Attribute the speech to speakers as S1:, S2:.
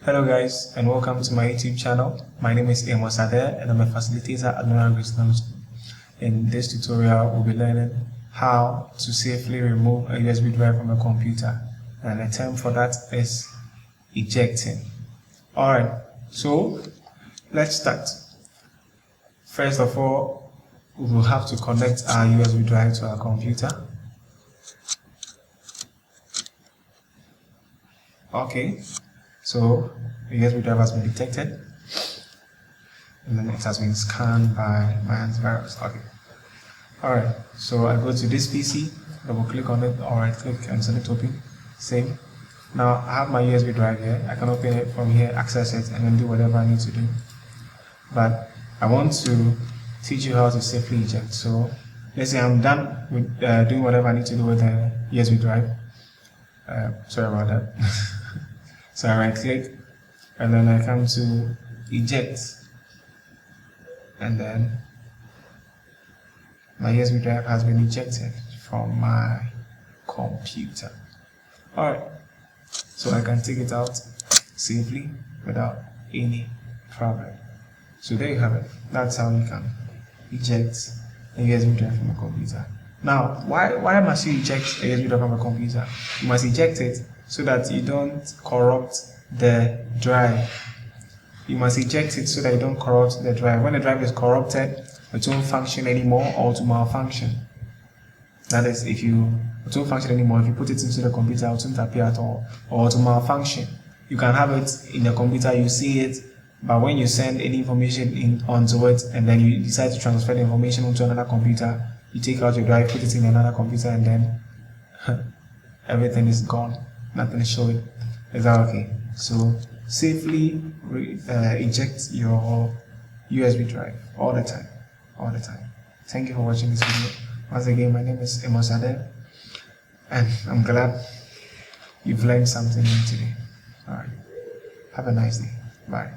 S1: Hello guys, and welcome to my YouTube channel. My name is Amos Addae and I'm a facilitator at Learning Wisdom School. In this tutorial, we'll be learning how to safely remove a USB drive from a computer, and the term for that is ejecting. Alright, so let's start. First of all, we will have to connect our USB drive to our computer. Okay. So the USB drive has been detected, and then it has been scanned by my antivirus. Okay. Alright, so I go to this PC, double click on it, or right click and select open. Same. Now I have my USB drive here. I can open it from here, access it, and then do whatever I need to do. But I want to teach you how to safely eject. So let's say I'm done with doing whatever I need to do with the USB drive. Sorry about that. So I right click and then I come to eject, and then my USB drive has been ejected from my computer. Alright, so I can take it out safely without any problem. So there you have it. That's how you can eject a USB drive from a computer. Now, why must you eject a USB drive from a computer? You must eject it so that you don't corrupt the drive. You must eject it so that you don't corrupt the drive. When the drive is corrupted, it won't function anymore, or to malfunction. That is, it won't function anymore if you put it into the computer, it won't appear at all, or to malfunction. You can have it in the computer, you see it, but when you send any information onto it, and then you decide to transfer the information onto another computer, you take out your drive, put it in another computer, and then everything is gone. Nothing is showing. Is that okay? So safely eject your USB drive all the time. All the time. Thank you for watching this video. Once again, my name is Amos Addae, and I'm glad you've learned something new today. Alright. Have a nice day. Bye.